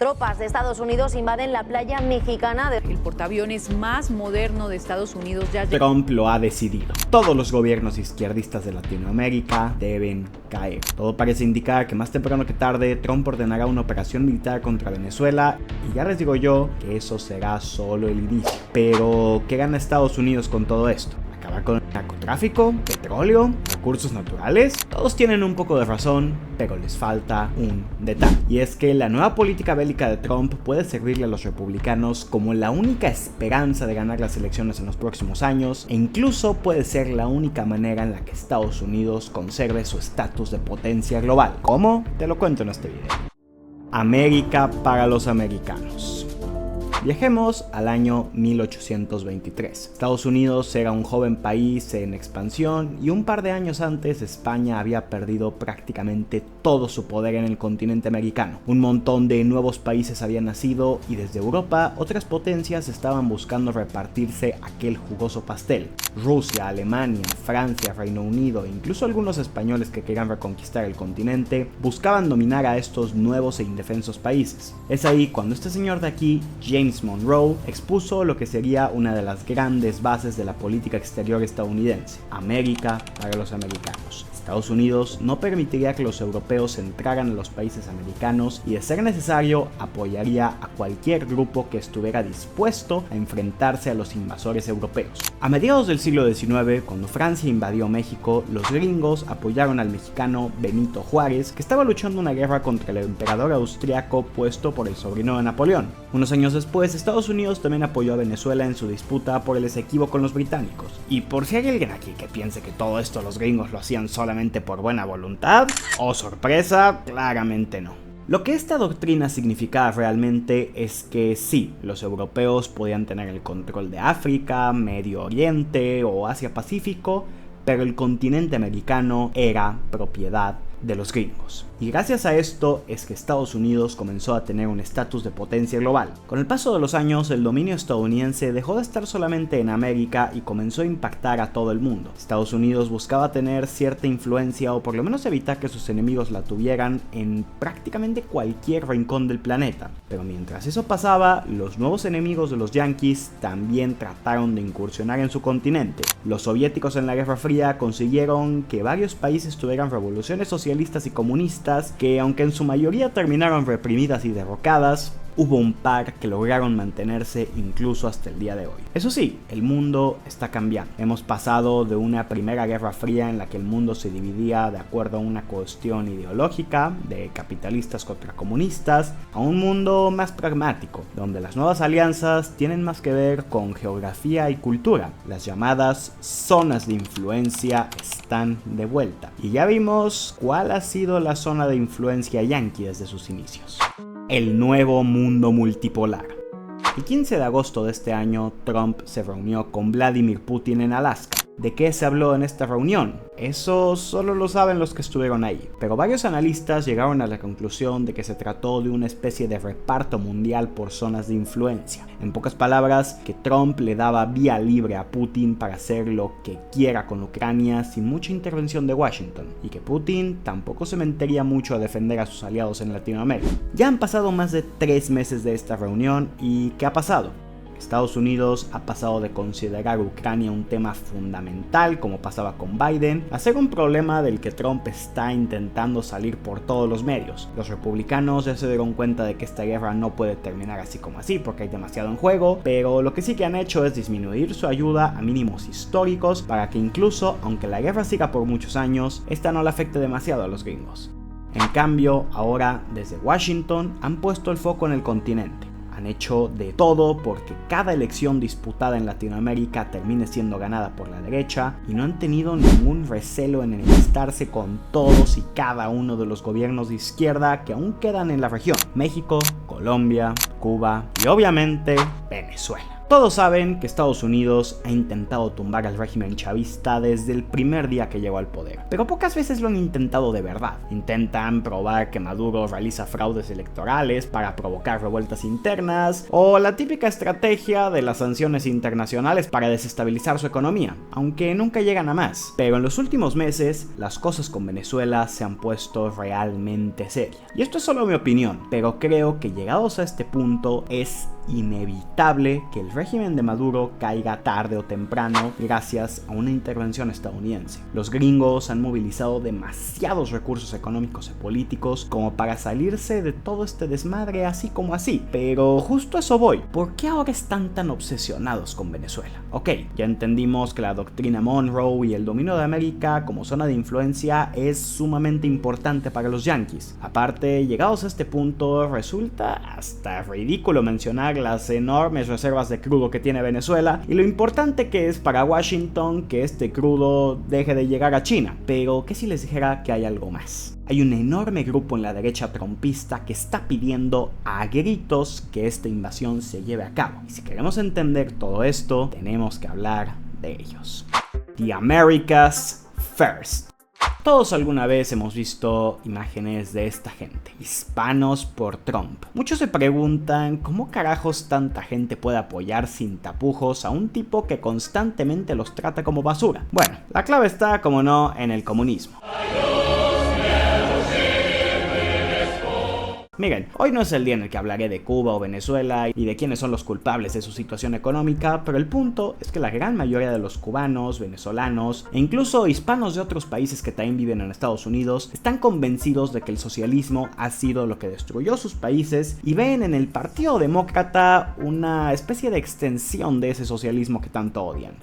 Tropas de Estados Unidos invaden la playa mexicana. El portaaviones más moderno de Estados Unidos ya... Trump lo ha decidido. Todos los gobiernos izquierdistas de Latinoamérica deben caer. Todo parece indicar que más temprano que tarde Trump ordenará una operación militar contra Venezuela y ya les digo yo que eso será solo el inicio. Pero, ¿qué gana Estados Unidos con todo esto? ¿Acabar con el narcotráfico? ¿Petróleo? ¿Recursos naturales? Todos tienen un poco de razón, pero les falta un detalle. Y es que la nueva política bélica de Trump puede servirle a los republicanos como la única esperanza de ganar las elecciones en los próximos años, e incluso puede ser la única manera en la que Estados Unidos conserve su estatus de potencia global. ¿Cómo? Te lo cuento en este video. América para los americanos. Viajemos al año 1823. Estados Unidos era un joven país en expansión y un par de años antes España había perdido prácticamente todo su poder en el continente americano. Un montón de nuevos países habían nacido y desde Europa otras potencias estaban buscando repartirse aquel jugoso pastel. Rusia, Alemania, Francia, Reino Unido e incluso algunos españoles que querían reconquistar el continente buscaban dominar a estos nuevos e indefensos países. Es ahí cuando este señor de aquí, James Monroe, expuso lo que sería una de las grandes bases de la política exterior estadounidense: América para los americanos. Estados Unidos no permitiría que los europeos entraran a los países americanos y, de ser necesario, apoyaría a cualquier grupo que estuviera dispuesto a enfrentarse a los invasores europeos. A mediados del siglo XIX, cuando Francia invadió México, los gringos apoyaron al mexicano Benito Juárez, que estaba luchando una guerra contra el emperador austriaco puesto por el sobrino de Napoleón. Unos años después, Estados Unidos también apoyó a Venezuela en su disputa por el Esequibo con los británicos. Y por si hay alguien aquí que piense que todo esto los gringos lo hacían solamente por buena voluntad, ¡oh sorpresa!, claramente no. Lo que esta doctrina significaba realmente es que sí, los europeos podían tener el control de África, Medio Oriente o Asia-Pacífico, pero el continente americano era propiedad de los gringos. Y gracias a esto es que Estados Unidos comenzó a tener un estatus de potencia global. Con el paso de los años, el dominio estadounidense dejó de estar solamente en América y comenzó a impactar a todo el mundo. Estados Unidos buscaba tener cierta influencia, o por lo menos evitar que sus enemigos la tuvieran, en prácticamente cualquier rincón del planeta. Pero mientras eso pasaba, los nuevos enemigos de los yanquis también trataron de incursionar en su continente. Los soviéticos en la Guerra Fría consiguieron que varios países tuvieran revoluciones socialistas y comunistas que, aunque en su mayoría terminaron reprimidas y derrocadas, hubo un par que lograron mantenerse incluso hasta el día de hoy. Eso sí, el mundo está cambiando. Hemos pasado de una primera guerra fría en la que el mundo se dividía de acuerdo a una cuestión ideológica, de capitalistas contra comunistas, a un mundo más pragmático, donde las nuevas alianzas tienen más que ver con geografía y cultura. Las llamadas zonas de influencia están de vuelta. Y ya vimos cuál ha sido la zona de influencia yanqui desde sus inicios: el nuevo mundo multipolar. El 15 de agosto de este año, Trump se reunió con Vladimir Putin en Alaska. ¿De qué se habló en esta reunión? Eso solo lo saben los que estuvieron ahí, pero varios analistas llegaron a la conclusión de que se trató de una especie de reparto mundial por zonas de influencia. En pocas palabras, que Trump le daba vía libre a Putin para hacer lo que quiera con Ucrania sin mucha intervención de Washington, y que Putin tampoco se metería mucho a defender a sus aliados en Latinoamérica. Ya han pasado más de 3 meses de esta reunión, y ¿qué ha pasado? Estados Unidos ha pasado de considerar Ucrania un tema fundamental, como pasaba con Biden, a ser un problema del que Trump está intentando salir por todos los medios. Los republicanos ya se dieron cuenta de que esta guerra no puede terminar así como así, porque hay demasiado en juego, pero lo que sí que han hecho es disminuir su ayuda a mínimos históricos para que, incluso aunque la guerra siga por muchos años, esta no le afecte demasiado a los gringos. En cambio, ahora desde Washington han puesto el foco en el continente. Han hecho de todo porque cada elección disputada en Latinoamérica termine siendo ganada por la derecha, y no han tenido ningún recelo en enemistarse con todos y cada uno de los gobiernos de izquierda que aún quedan en la región: México, Colombia, Cuba y obviamente Venezuela. Todos saben que Estados Unidos ha intentado tumbar al régimen chavista desde el primer día que llegó al poder, pero pocas veces lo han intentado de verdad. Intentan probar que Maduro realiza fraudes electorales para provocar revueltas internas, o la típica estrategia de las sanciones internacionales para desestabilizar su economía, aunque nunca llegan a más. Pero en los últimos meses, las cosas con Venezuela se han puesto realmente serias. Y esto es solo mi opinión, pero creo que llegados a este punto es inevitable que el régimen de Maduro caiga tarde o temprano gracias a una intervención estadounidense. Los gringos han movilizado demasiados recursos económicos y políticos como para salirse de todo este desmadre así como así. Pero justo a eso voy. ¿Por qué ahora están tan obsesionados con Venezuela? Ok, ya entendimos que la doctrina Monroe y el dominio de América como zona de influencia es sumamente importante para los yanquis. Aparte, llegados a este punto, resulta hasta ridículo mencionar las enormes reservas de crudo que tiene Venezuela y lo importante que es para Washington que este crudo deje de llegar a China. Pero ¿qué si les dijera que hay algo más? Hay un enorme grupo en la derecha trumpista que está pidiendo a gritos que esta invasión se lleve a cabo. Y si queremos entender todo esto, tenemos que hablar de ellos. The Americas First. Todos alguna vez hemos visto imágenes de esta gente, hispanos por Trump. Muchos se preguntan cómo carajos tanta gente puede apoyar sin tapujos a un tipo que constantemente los trata como basura. Bueno, la clave está, como no, en el comunismo. Miren, hoy no es el día en el que hablaré de Cuba o Venezuela y de quiénes son los culpables de su situación económica, pero el punto es que la gran mayoría de los cubanos, venezolanos e incluso hispanos de otros países que también viven en Estados Unidos están convencidos de que el socialismo ha sido lo que destruyó sus países y ven en el Partido Demócrata una especie de extensión de ese socialismo que tanto odian.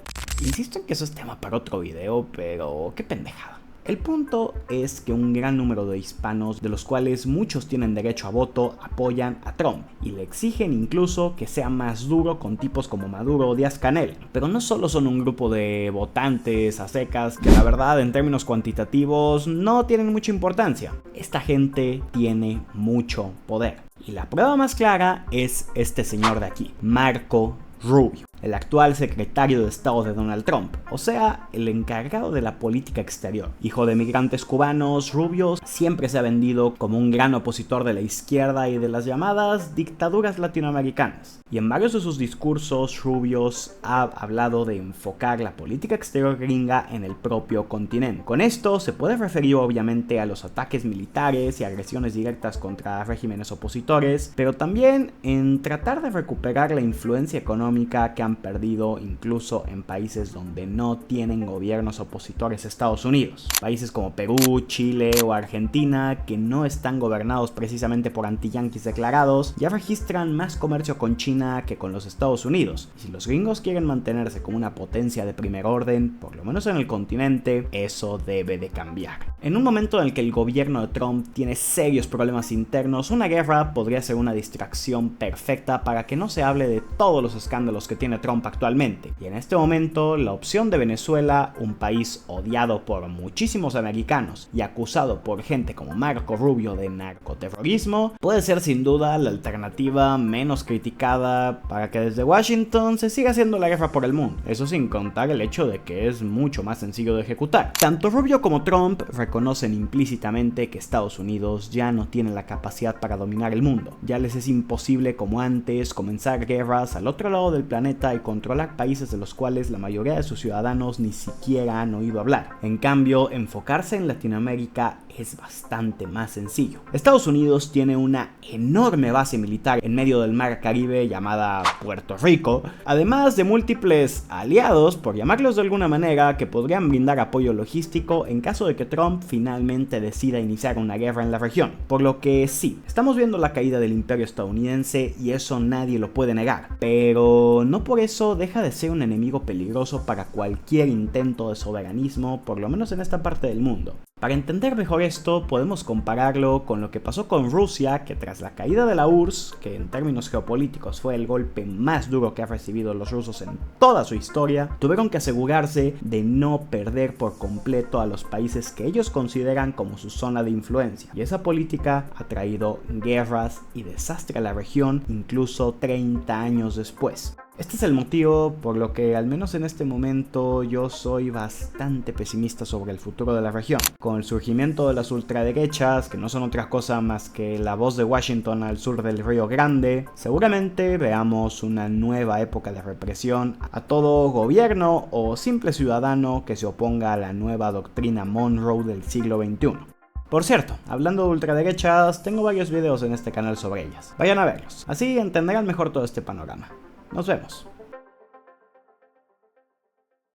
Insisto en que eso es tema para otro video, pero qué pendejada. El punto es que un gran número de hispanos, de los cuales muchos tienen derecho a voto, apoyan a Trump y le exigen incluso que sea más duro con tipos como Maduro o Díaz-Canel. Pero no solo son un grupo de votantes a secas que la verdad en términos cuantitativos no tienen mucha importancia. Esta gente tiene mucho poder. Y la prueba más clara es este señor de aquí, Marco Rubio, el actual secretario de Estado de Donald Trump, o sea, el encargado de la política exterior. Hijo de migrantes cubanos, Rubio siempre se ha vendido como un gran opositor de la izquierda y de las llamadas dictaduras latinoamericanas. Y en varios de sus discursos, Rubio ha hablado de enfocar la política exterior gringa en el propio continente. Con esto se puede referir obviamente a los ataques militares y agresiones directas contra regímenes opositores, pero también en tratar de recuperar la influencia económica que han perdido incluso en países donde no tienen gobiernos opositores a Estados Unidos. Países como Perú, Chile o Argentina, que no están gobernados precisamente por antiyanquis declarados, ya registran más comercio con China que con los Estados Unidos. Y si los gringos quieren mantenerse como una potencia de primer orden, por lo menos en el continente, eso debe de cambiar. En un momento en el que el gobierno de Trump tiene serios problemas internos, una guerra podría ser una distracción perfecta para que no se hable de todos los escándalos que tiene Trump actualmente. Y en este momento, la opción de Venezuela, un país odiado por muchísimos americanos y acusado por gente como Marco Rubio de narcoterrorismo, puede ser sin duda la alternativa menos criticada para que desde Washington se siga haciendo la guerra por el mundo. Eso sin contar el hecho de que es mucho más sencillo de ejecutar. Tanto Rubio como Trump reconocen implícitamente que Estados Unidos ya no tiene la capacidad para dominar el mundo. Ya les es imposible como antes comenzar guerras al otro lado del planeta y controlar países de los cuales la mayoría de sus ciudadanos ni siquiera han oído hablar. En cambio, enfocarse en Latinoamérica es bastante más sencillo. Estados Unidos tiene una enorme base militar en medio del mar Caribe llamada Puerto Rico, además de múltiples aliados, por llamarlos de alguna manera, que podrían brindar apoyo logístico en caso de que Trump finalmente decida iniciar una guerra en la región. Por lo que sí, estamos viendo la caída del imperio estadounidense y eso nadie lo puede negar, pero no por eso deja de ser un enemigo peligroso para cualquier intento de soberanismo, por lo menos en esta parte del mundo. Para entender mejor esto, podemos compararlo con lo que pasó con Rusia, que tras la caída de la URSS, que en términos geopolíticos fue el golpe más duro que han recibido los rusos en toda su historia, tuvieron que asegurarse de no perder por completo a los países que ellos consideran como su zona de influencia. Y esa política ha traído guerras y desastre a la región incluso 30 años después. Este es el motivo por lo que, al menos en este momento, yo soy bastante pesimista sobre el futuro de la región. Con el surgimiento de las ultraderechas, que no son otra cosa más que la voz de Washington al sur del Río Grande, seguramente veamos una nueva época de represión a todo gobierno o simple ciudadano que se oponga a la nueva doctrina Monroe del siglo XXI. Por cierto, hablando de ultraderechas, tengo varios videos en este canal sobre ellas. Vayan a verlos, así entenderán mejor todo este panorama. Nos vemos.